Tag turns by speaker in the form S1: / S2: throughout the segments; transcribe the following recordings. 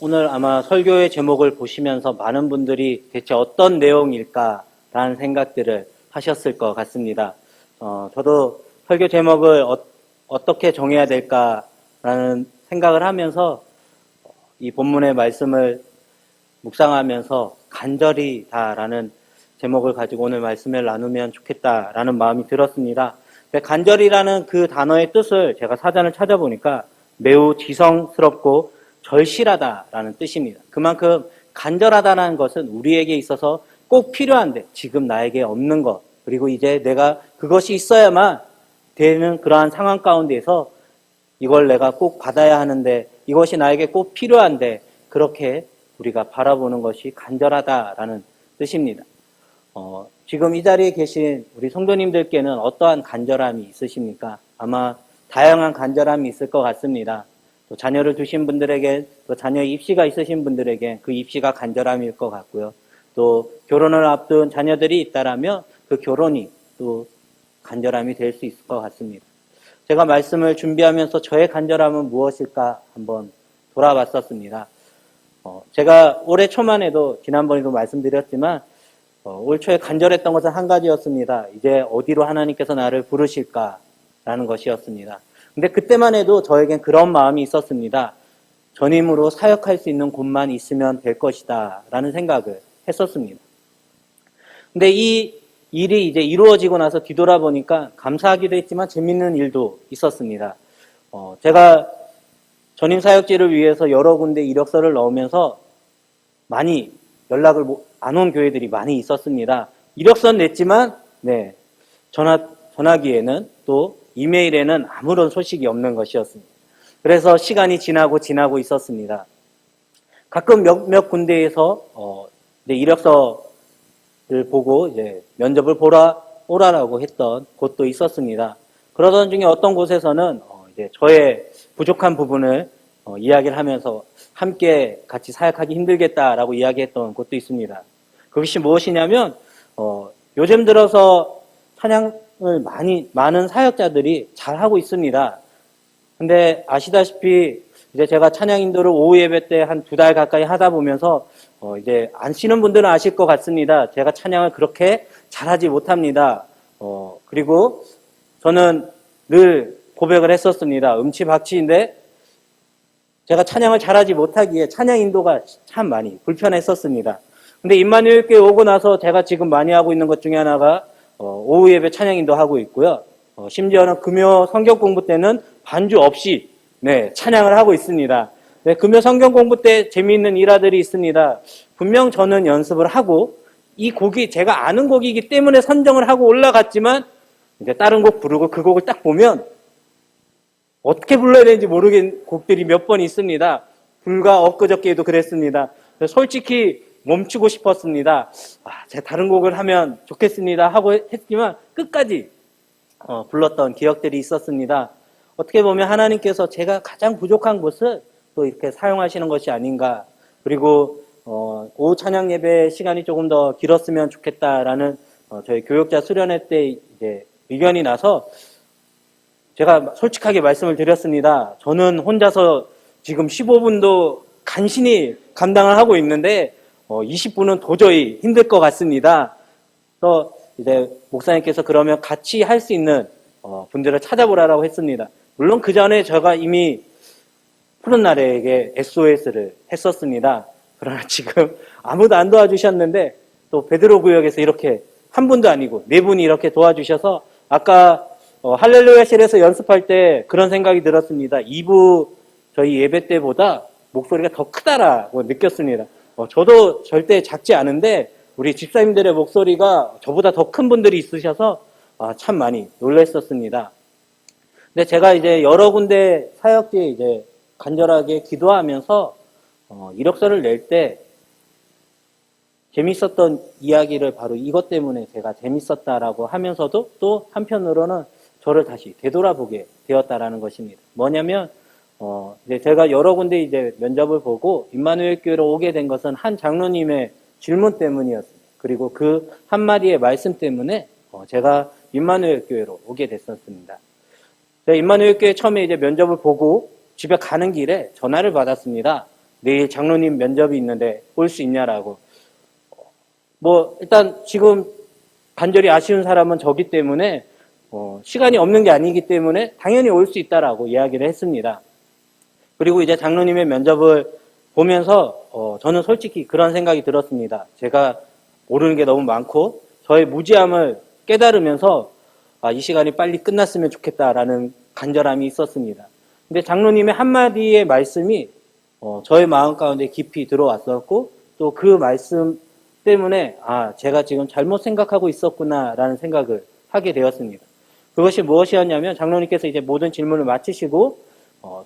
S1: 오늘 아마 설교의 제목을 보시면서 많은 분들이 대체 어떤 내용일까라는 생각들을 하셨을 것 같습니다. 저도 설교 제목을 어떻게 정해야 될까라는 생각을 하면서 이 본문의 말씀을 묵상하면서 간절히다라는 제목을 가지고 오늘 말씀을 나누면 좋겠다라는 마음이 들었습니다. 간절이라는 그 단어의 뜻을 제가 사전을 찾아보니까 매우 지성스럽고 절실하다라는 뜻입니다. 그만큼 간절하다는 것은 우리에게 있어서 꼭 필요한데 지금 나에게 없는 것, 그리고 이제 내가 그것이 있어야만 되는 그러한 상황 가운데에서 이걸 내가 꼭 받아야 하는데 이것이 나에게 꼭 필요한데 그렇게 우리가 바라보는 것이 간절하다라는 뜻입니다. 지금 이 자리에 계신 우리 성도님들께는 어떠한 간절함이 있으십니까? 아마 다양한 간절함이 있을 것 같습니다. 또 자녀를 두신 분들에게, 또 자녀 입시가 있으신 분들에게 그 입시가 간절함일 것 같고요. 또 결혼을 앞둔 자녀들이 있다라면 그 결혼이 또 간절함이 될 수 있을 것 같습니다. 제가 말씀을 준비하면서 저의 간절함은 무엇일까 한번 돌아봤었습니다. 제가 올해 초만 해도 지난번에도 말씀드렸지만 올 초에 간절했던 것은 한 가지였습니다. 이제 어디로 하나님께서 나를 부르실까라는 것이었습니다. 근데 그때만 해도 저에겐 그런 마음이 있었습니다. 전임으로 사역할 수 있는 곳만 있으면 될 것이다 라는 생각을 했었습니다. 근데 이 일이 이제 이루어지고 나서 뒤돌아보니까 감사하기도 했지만 재밌는 일도 있었습니다. 제가 전임 사역지를 위해서 여러 군데 이력서를 넣으면서 많이 연락을 안 온 교회들이 많이 있었습니다. 이력서는 냈지만 전화기에는 또 이메일에는 아무런 소식이 없는 것이었습니다. 그래서 시간이 지나고 있었습니다. 가끔 몇 군데에서 이력서를 보고 이제 면접을 보러 오라라고 했던 곳도 있었습니다. 그러던 중에 어떤 곳에서는 이제 저의 부족한 부분을 이야기를 하면서 함께 같이 사역하기 힘들겠다라고 이야기했던 곳도 있습니다. 그것이 무엇이냐면 요즘 들어서 찬양을 많은 사역자들이 잘하고 있습니다. 근데 아시다시피 이제 제가 찬양 인도를 오후 예배 때 한 2달 가까이 하다 보면서 이제 아시는 분들은 아실 것 같습니다. 제가 찬양을 그렇게 잘하지 못합니다. 그리고 저는 늘 고백을 했었습니다. 음치박치인데 제가 찬양을 잘하지 못하기에 찬양 인도가 참 많이 불편했었습니다. 근데 임마누엘 교회 오고 나서 제가 지금 많이 하고 있는 것 중에 하나가 오후 예배 찬양 인도하고 있고요. 심지어는 금요 성경 공부 때는 반주 없이 찬양을 하고 있습니다. 금요 성경 공부 때 재미있는 일화들이 있습니다. 분명 저는 연습을 하고 이 곡이 제가 아는 곡이기 때문에 선정을 하고 올라갔지만 이제 다른 곡 부르고 그 곡을 딱 보면 어떻게 불러야 되는지 모르겠는 곡들이 몇 번 있습니다. 불과 엊그저께도 그랬습니다. 솔직히 멈추고 싶었습니다. 제가 다른 곡을 하면 좋겠습니다 하고 했지만 끝까지 불렀던 기억들이 있었습니다. 어떻게 보면 하나님께서 제가 가장 부족한 곳을 또 이렇게 사용하시는 것이 아닌가. 그리고 오후 찬양 예배 시간이 조금 더 길었으면 좋겠다라는 저희 교육자 수련회 때 이제 의견이 나서 제가 솔직하게 말씀을 드렸습니다. 저는 혼자서 지금 15분도 간신히 감당을 하고 있는데 20분은 도저히 힘들 것 같습니다. 그래서 이제 목사님께서 그러면 같이 할 수 있는 분들을 찾아보라고 했습니다. 물론 그 전에 제가 이미 푸른 날에게 SOS를 했었습니다. 그러나 지금 아무도 안 도와주셨는데 또 베드로 구역에서 이렇게 한 분도 아니고 4분이 이렇게 도와주셔서 아까 할렐루야실에서 연습할 때 그런 생각이 들었습니다. 2부 저희 예배 때보다 목소리가 더 크다라고 느꼈습니다. 저도 절대 작지 않은데 우리 집사님들의 목소리가 저보다 더 큰 분들이 있으셔서 참 많이 놀랐었습니다. 근데 제가 이제 여러 군데 사역지에 이제 간절하게 기도하면서 이력서를 낼 때 재밌었던 이야기를 바로 이것 때문에 제가 재밌었다라고 하면서도 또 한편으로는 저를 다시 되돌아보게 되었다라는 것입니다. 뭐냐면 이제 제가 여러 군데 이제 면접을 보고 임마누엘 교회로 오게 된 것은 한 장로님의 질문 때문이었습니다. 그리고 그 한마디의 말씀 때문에 제가 임마누엘 교회로 오게 됐었습니다. 제가 임마누엘 교회 처음에 이제 면접을 보고 집에 가는 길에 전화를 받았습니다. 내일 장로님 면접이 있는데 올 수 있냐라고. 일단 지금 간절히 아쉬운 사람은 저기 때문에 시간이 없는 게 아니기 때문에 당연히 올 수 있다라고 이야기를 했습니다. 그리고 이제 장로님의 면접을 보면서 저는 솔직히 그런 생각이 들었습니다. 제가 모르는 게 너무 많고 저의 무지함을 깨달으면서 이 시간이 빨리 끝났으면 좋겠다라는 간절함이 있었습니다. 근데 장로님의 한마디의 말씀이 저의 마음 가운데 깊이 들어왔었고 또 그 말씀 때문에 제가 지금 잘못 생각하고 있었구나라는 생각을 하게 되었습니다. 그것이 무엇이었냐면 장로님께서 이제 모든 질문을 마치시고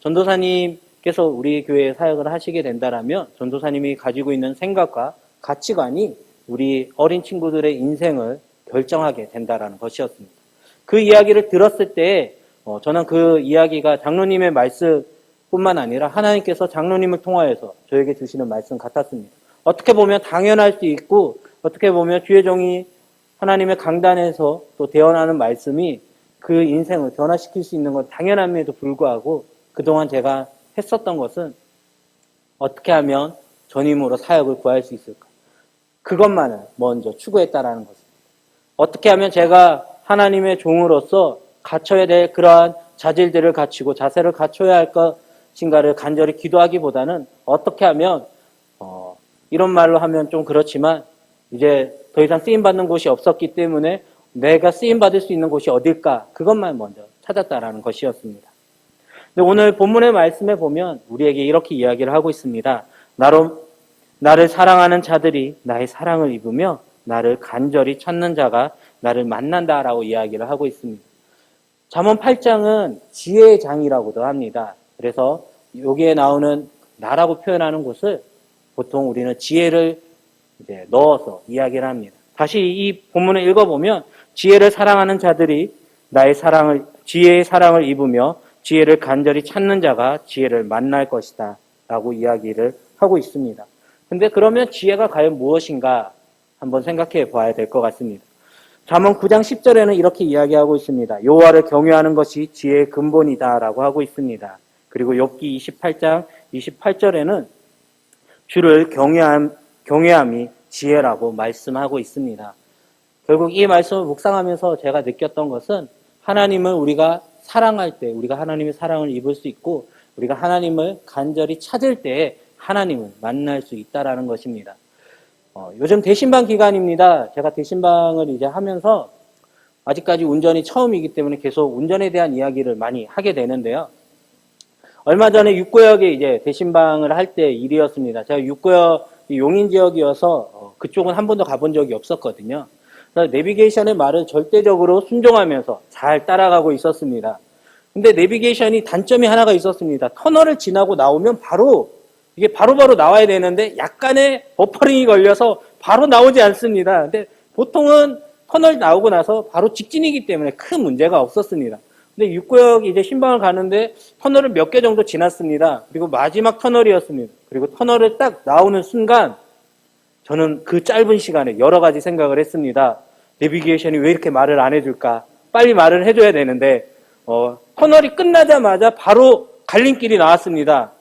S1: 전도사님께서 우리 교회에 사역을 하시게 된다라면 전도사님이 가지고 있는 생각과 가치관이 우리 어린 친구들의 인생을 결정하게 된다라는 것이었습니다. 그 이야기를 들었을 때 저는 그 이야기가 장로님의 말씀뿐만 아니라 하나님께서 장로님을 통하여서 저에게 주시는 말씀 같았습니다. 어떻게 보면 당연할 수 있고 어떻게 보면 주의 종이 하나님의 강단에서 또 대언하는 말씀이 그 인생을 변화시킬 수 있는 건 당연함에도 불구하고 그동안 제가 했었던 것은 어떻게 하면 전임으로 사역을 구할 수 있을까? 그것만을 먼저 추구했다라는 것입니다. 어떻게 하면 제가 하나님의 종으로서 갖춰야 될 그러한 자질들을 갖추고 자세를 갖춰야 할 것인가를 간절히 기도하기보다는 어떻게 하면 이런 말로 하면 좀 그렇지만 이제 더 이상 쓰임받는 곳이 없었기 때문에 내가 쓰임받을 수 있는 곳이 어딜까? 그것만 먼저 찾았다라는 것이었습니다. 근데 오늘 본문의 말씀에 보면 우리에게 이렇게 이야기를 하고 있습니다. 나를 사랑하는 자들이 나의 사랑을 입으며 나를 간절히 찾는 자가 나를 만난다라고 이야기를 하고 있습니다. 잠언 8장은 지혜의 장이라고도 합니다. 그래서 여기에 나오는 나라고 표현하는 곳을 보통 우리는 지혜를 이제 넣어서 이야기를 합니다. 다시 이 본문을 읽어보면 지혜를 사랑하는 자들이 지혜의 사랑을 입으며 지혜를 간절히 찾는 자가 지혜를 만날 것이다 라고 이야기를 하고 있습니다. 근데 그러면 지혜가 과연 무엇인가 한번 생각해 봐야 될 것 같습니다. 잠언 9장 10절에는 이렇게 이야기하고 있습니다. 여호와를 경외하는 것이 지혜의 근본이다 라고 하고 있습니다. 그리고 욥기 28장 28절에는 주를 경외함이 지혜라고 말씀하고 있습니다. 결국 이 말씀을 묵상하면서 제가 느꼈던 것은 하나님을 우리가 사랑할 때 우리가 하나님의 사랑을 입을 수 있고 우리가 하나님을 간절히 찾을 때 하나님을 만날 수 있다라는 것입니다. 요즘 대신방 기간입니다. 제가 대신방을 이제 하면서 아직까지 운전이 처음이기 때문에 계속 운전에 대한 이야기를 많이 하게 되는데요. 얼마 전에 육구역에 이제 대신방을 할 때 일이었습니다. 제가 육구역 용인 지역이어서 그쪽은 한 번도 가본 적이 없었거든요. 그래서 내비게이션의 말을 절대적으로 순종하면서 잘 따라가고 있었습니다. 근데 내비게이션이 단점이 하나가 있었습니다. 터널을 지나고 나오면 이게 바로바로 나와야 되는데 약간의 버퍼링이 걸려서 바로 나오지 않습니다. 근데 보통은 터널 나오고 나서 바로 직진이기 때문에 큰 문제가 없었습니다. 근데 육구역 이제 신방을 가는데 터널을 몇 개 정도 지났습니다. 그리고 마지막 터널이었습니다. 그리고 터널을 딱 나오는 순간 저는 그 짧은 시간에 여러 가지 생각을 했습니다. 내비게이션이 왜 이렇게 말을 안 해줄까? 빨리 말을 해줘야 되는데 터널이 끝나자마자 바로 갈림길이 나왔습니다.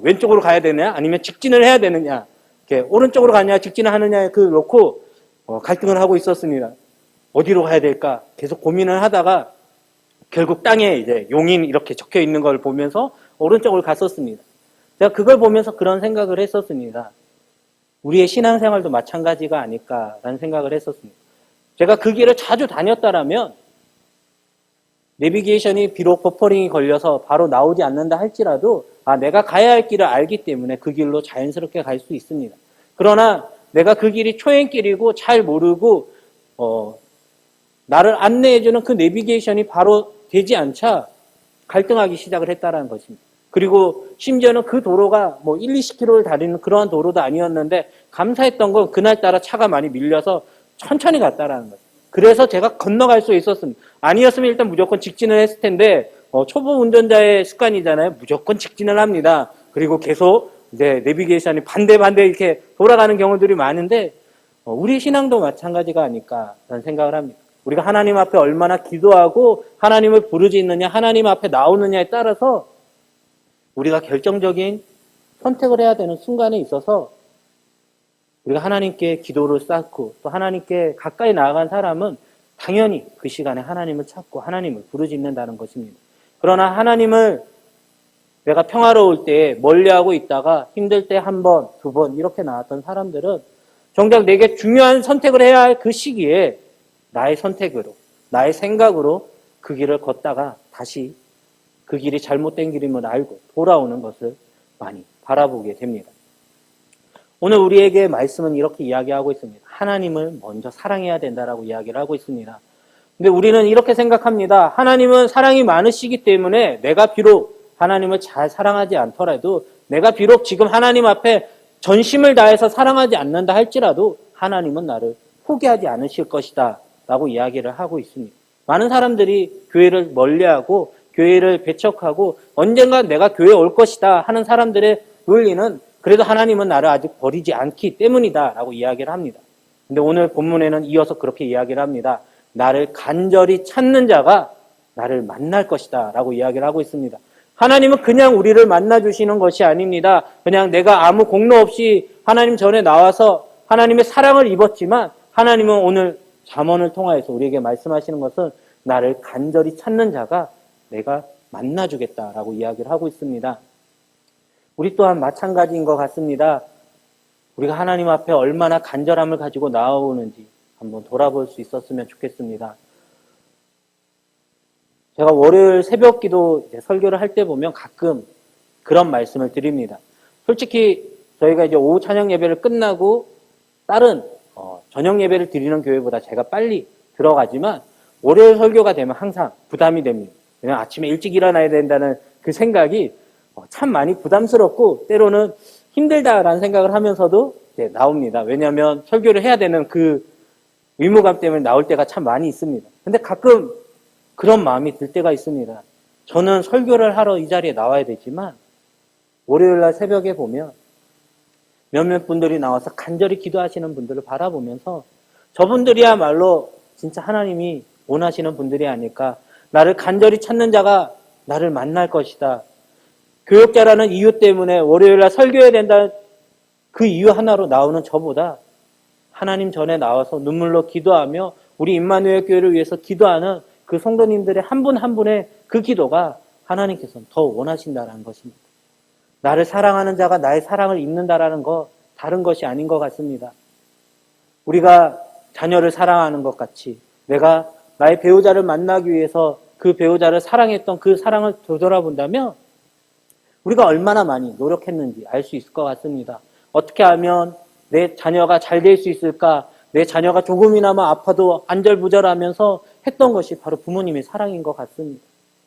S1: 왼쪽으로 가야 되느냐 아니면 직진을 해야 되느냐 이렇게 오른쪽으로 가냐 직진을 하느냐에 놓고 갈등을 하고 있었습니다. 어디로 가야 될까 계속 고민을 하다가 결국 땅에 이제 용인 이렇게 적혀 있는 걸 보면서 오른쪽으로 갔었습니다. 제가 그걸 보면서 그런 생각을 했었습니다. 우리의 신앙생활도 마찬가지가 아닐까라는 생각을 했었습니다. 제가 그 길을 자주 다녔다라면 내비게이션이 비록 버퍼링이 걸려서 바로 나오지 않는다 할지라도 내가 가야 할 길을 알기 때문에 그 길로 자연스럽게 갈 수 있습니다. 그러나 내가 그 길이 초행길이고 잘 모르고 나를 안내해주는 그 내비게이션이 바로 되지 않자 갈등하기 시작을 했다는 것입니다. 그리고 심지어는 그 도로가 1, 20km를 다니는 그러한 도로도 아니었는데 감사했던 건 그날따라 차가 많이 밀려서 천천히 갔다라는 거죠. 그래서 제가 건너갈 수 있었습니다. 아니었으면 일단 무조건 직진을 했을 텐데 초보 운전자의 습관이잖아요. 무조건 직진을 합니다. 그리고 계속 이제 내비게이션이 반대 이렇게 돌아가는 경우들이 많은데 우리 신앙도 마찬가지가 아닐까라는 생각을 합니다. 우리가 하나님 앞에 얼마나 기도하고 하나님을 부르짖느냐 하나님 앞에 나오느냐에 따라서 우리가 결정적인 선택을 해야 되는 순간에 있어서 우리가 하나님께 기도를 쌓고 또 하나님께 가까이 나아간 사람은 당연히 그 시간에 하나님을 찾고 하나님을 부르짖는다는 것입니다. 그러나 하나님을 내가 평화로울 때 멀리하고 있다가 힘들 때 한 번, 두 번 이렇게 나왔던 사람들은 정작 내게 중요한 선택을 해야 할 그 시기에 나의 선택으로, 나의 생각으로 그 길을 걷다가 다시 그 길이 잘못된 길임을 알고 돌아오는 것을 많이 바라보게 됩니다. 오늘 우리에게 말씀은 이렇게 이야기하고 있습니다. 하나님을 먼저 사랑해야 된다라고 이야기를 하고 있습니다. 근데 우리는 이렇게 생각합니다. 하나님은 사랑이 많으시기 때문에 내가 비록 하나님을 잘 사랑하지 않더라도 내가 비록 지금 하나님 앞에 전심을 다해서 사랑하지 않는다 할지라도 하나님은 나를 포기하지 않으실 것이다 라고 이야기를 하고 있습니다. 많은 사람들이 교회를 멀리하고 교회를 배척하고 언젠가 내가 교회에 올 것이다 하는 사람들의 논리는 그래도 하나님은 나를 아직 버리지 않기 때문이다 라고 이야기를 합니다. 근데 오늘 본문에는 이어서 그렇게 이야기를 합니다. 나를 간절히 찾는 자가 나를 만날 것이다 라고 이야기를 하고 있습니다. 하나님은 그냥 우리를 만나주시는 것이 아닙니다. 그냥 내가 아무 공로 없이 하나님 전에 나와서 하나님의 사랑을 입었지만 하나님은 오늘 잠언을 통하여서 우리에게 말씀하시는 것은 나를 간절히 찾는 자가 내가 만나주겠다라고 이야기를 하고 있습니다. 우리 또한 마찬가지인 것 같습니다. 우리가 하나님 앞에 얼마나 간절함을 가지고 나아오는지 한번 돌아볼 수 있었으면 좋겠습니다. 제가 월요일 새벽 기도 설교를 할 때 보면 가끔 그런 말씀을 드립니다. 솔직히 저희가 이제 오후 찬양 예배를 끝나고 다른 저녁 예배를 드리는 교회보다 제가 빨리 들어가지만 월요일 설교가 되면 항상 부담이 됩니다. 그냥 아침에 일찍 일어나야 된다는 그 생각이 참 많이 부담스럽고 때로는 힘들다라는 생각을 하면서도 나옵니다. 왜냐하면 설교를 해야 되는 그 의무감 때문에 나올 때가 참 많이 있습니다. 근데 가끔 그런 마음이 들 때가 있습니다. 저는 설교를 하러 이 자리에 나와야 되지만 월요일날 새벽에 보면 몇몇 분들이 나와서 간절히 기도하시는 분들을 바라보면서 저분들이야말로 진짜 하나님이 원하시는 분들이 아닐까. 나를 간절히 찾는 자가 나를 만날 것이다. 교역자라는 이유 때문에 월요일날 설교해야 된다는 그 이유 하나로 나오는 저보다 하나님 전에 나와서 눈물로 기도하며 우리 임마누엘 교회를 위해서 기도하는 그 성도님들의 한 분 한 분의 그 기도가 하나님께서는 더 원하신다는 것입니다. 나를 사랑하는 자가 나의 사랑을 입는다라는 거 다른 것이 아닌 것 같습니다. 우리가 자녀를 사랑하는 것 같이 내가 나의 배우자를 만나기 위해서 그 배우자를 사랑했던 그 사랑을 되돌아본다면 우리가 얼마나 많이 노력했는지 알 수 있을 것 같습니다. 어떻게 하면 내 자녀가 잘 될 수 있을까? 내 자녀가 조금이나마 아파도 안절부절하면서 했던 것이 바로 부모님의 사랑인 것 같습니다.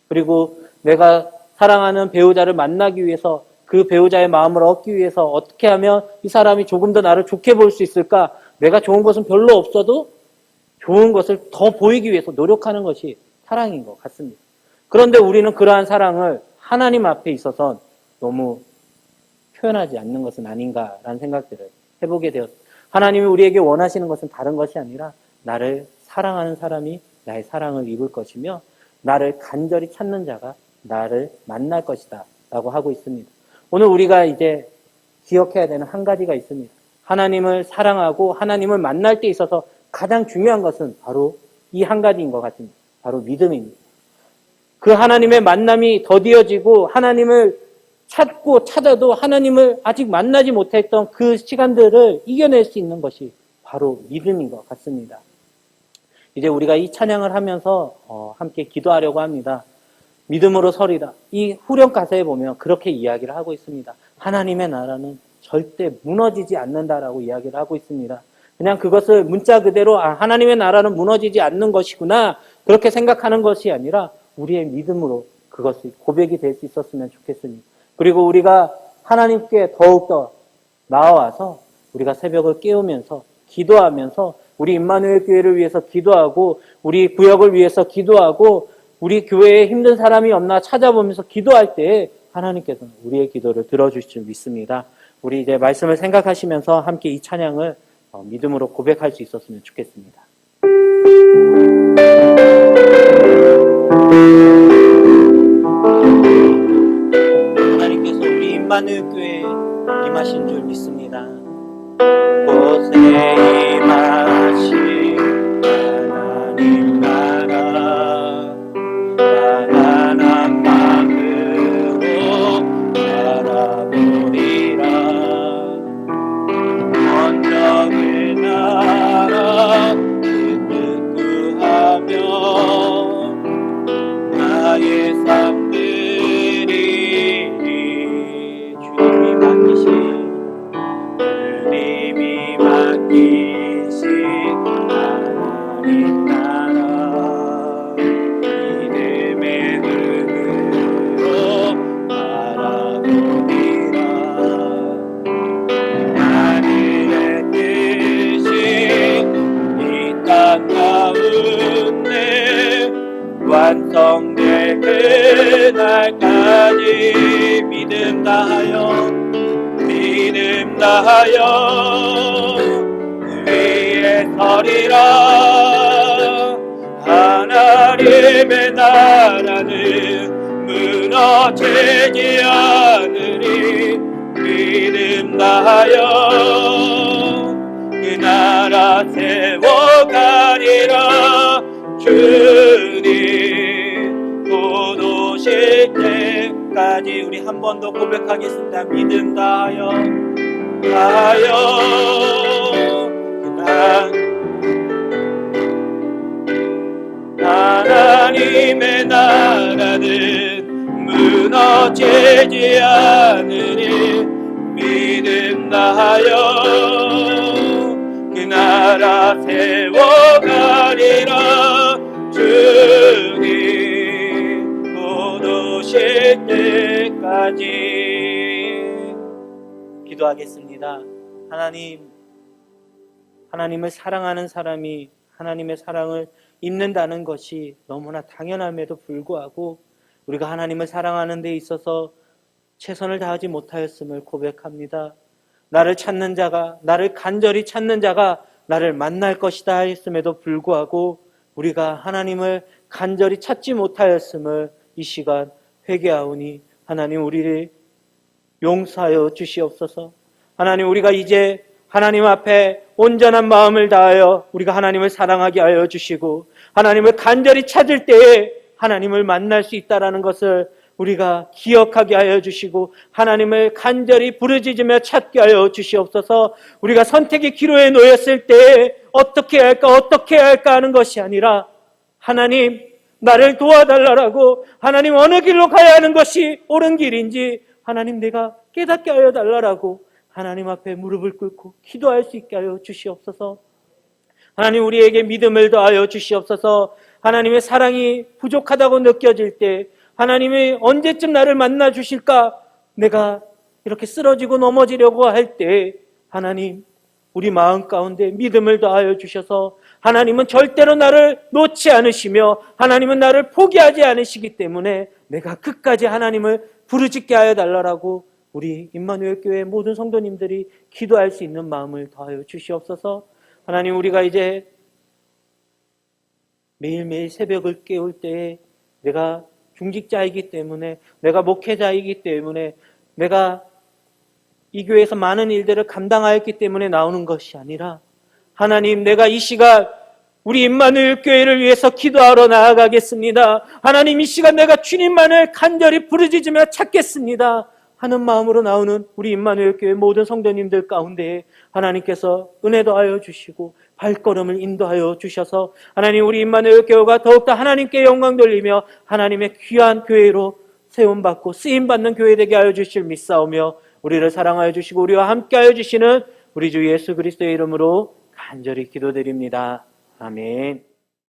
S1: 그리고 내가 사랑하는 배우자를 만나기 위해서 그 배우자의 마음을 얻기 위해서 어떻게 하면 이 사람이 조금 더 나를 좋게 볼 수 있을까? 내가 좋은 것은 별로 없어도 좋은 것을 더 보이기 위해서 노력하는 것이 사랑인 것 같습니다. 그런데 우리는 그러한 사랑을 하나님 앞에 있어서 너무 표현하지 않는 것은 아닌가라는 생각들을 해보게 되었습니다. 하나님이 우리에게 원하시는 것은 다른 것이 아니라 나를 사랑하는 사람이 나의 사랑을 입을 것이며 나를 간절히 찾는 자가 나를 만날 것이다 라고 하고 있습니다. 오늘 우리가 이제 기억해야 되는 한 가지가 있습니다. 하나님을 사랑하고 하나님을 만날 때 있어서 가장 중요한 것은 바로 이 한 가지인 것 같습니다. 바로 믿음입니다. 그 하나님의 만남이 더디어지고 하나님을 찾고 찾아도 하나님을 아직 만나지 못했던 그 시간들을 이겨낼 수 있는 것이 바로 믿음인 것 같습니다. 이제 우리가 이 찬양을 하면서 함께 기도하려고 합니다. 믿음으로 서리라. 이 후렴 가사에 보면 그렇게 이야기를 하고 있습니다. 하나님의 나라는 절대 무너지지 않는다라고 이야기를 하고 있습니다. 그냥 그것을 문자 그대로 하나님의 나라는 무너지지 않는 것이구나 그렇게 생각하는 것이 아니라 우리의 믿음으로 그것이 고백이 될 수 있었으면 좋겠습니다. 그리고 우리가 하나님께 더욱더 나아와서 우리가 새벽을 깨우면서 기도하면서 우리 임마누엘 교회를 위해서 기도하고 우리 구역을 위해서 기도하고 우리 교회에 힘든 사람이 없나 찾아보면서 기도할 때 하나님께서는 우리의 기도를 들어주실 줄 믿습니다. 우리 이제 말씀을 생각하시면서 함께 이 찬양을 믿음으로 고백할 수 있었으면 좋겠습니다. 하나님께서 우리 임마누엘 교회에 사랑하신 줄 믿습니다. 곳에 임하신 하나님 나라 가난한 마음으로 바라보리라. 먼저 그 나라 그 뜻 구하며 나의 삶들이 주님이 맡기신 하나님 나라 믿음의 눈으로 바라보리라. 하늘의 뜻이 이 땅 가운데 완성될 그날까지 믿음 다하여 그 위에 서리라. 하나님의 나라는 무너지지 않으니 믿음 다하여 그 나라 세워가리라. 주님 곧 오실 때까지 우리 한 번 더 고백하겠습니다. 믿음 다하여 하나님의 나라는 무너지지 않으니 믿음 다하여 그 나라 세워가리라. 주님 곧 오실 때까지. 기도하겠습니다. 하나님을 사랑하는 사람이 하나님의 사랑을 입는다는 것이 너무나 당연함에도 불구하고 우리가 하나님을 사랑하는 데 있어서 최선을 다하지 못하였음을 고백합니다. 나를 찾는 자가, 나를 간절히 찾는 자가 나를 만날 것이다 했음에도 불구하고 우리가 하나님을 간절히 찾지 못하였음을 이 시간 회개하오니 하나님 우리를 용서하여 주시옵소서. 하나님 우리가 이제 하나님 앞에 온전한 마음을 다하여 우리가 하나님을 사랑하게 하여 주시고 하나님을 간절히 찾을 때에 하나님을 만날 수 있다는 것을 우리가 기억하게 하여 주시고 하나님을 간절히 부르짖으며 찾게 하여 주시옵소서. 우리가 선택의 기로에 놓였을 때 어떻게 할까 하는 것이 아니라 하나님 나를 도와달라고 하나님 어느 길로 가야 하는 것이 옳은 길인지 하나님 내가 깨닫게 하여 달라고 하나님 앞에 무릎을 꿇고 기도할 수 있게 하여 주시옵소서. 하나님 우리에게 믿음을 더하여 주시옵소서. 하나님의 사랑이 부족하다고 느껴질 때 하나님이 언제쯤 나를 만나 주실까 내가 이렇게 쓰러지고 넘어지려고 할 때 하나님 우리 마음 가운데 믿음을 더하여 주셔서 하나님은 절대로 나를 놓지 않으시며 하나님은 나를 포기하지 않으시기 때문에 내가 끝까지 하나님을 부르짖게 하여 달라고 우리 임마누엘 교회 모든 성도님들이 기도할 수 있는 마음을 더하여 주시옵소서. 하나님 우리가 이제 매일매일 새벽을 깨울 때에 내가 중직자이기 때문에 내가 목회자이기 때문에 내가 이 교회에서 많은 일들을 감당하였기 때문에 나오는 것이 아니라 하나님 내가 이 시간 우리 임마누엘 교회를 위해서 기도하러 나아가겠습니다. 하나님 이 시간 내가 주님만을 간절히 부르짖으며 찾겠습니다 하는 마음으로 나오는 우리 임마누엘 교회 모든 성도님들 가운데 하나님께서 은혜 더하여 주시고 발걸음을 인도하여 주셔서 하나님 우리 임마누엘 교회가 더욱더 하나님께 영광 돌리며 하나님의 귀한 교회로 세움받고 쓰임받는 교회 되게 하여 주실 믿사오며 우리를 사랑하여 주시고 우리와 함께하여 주시는 우리 주 예수 그리스도의 이름으로 간절히 기도드립니다. 아멘.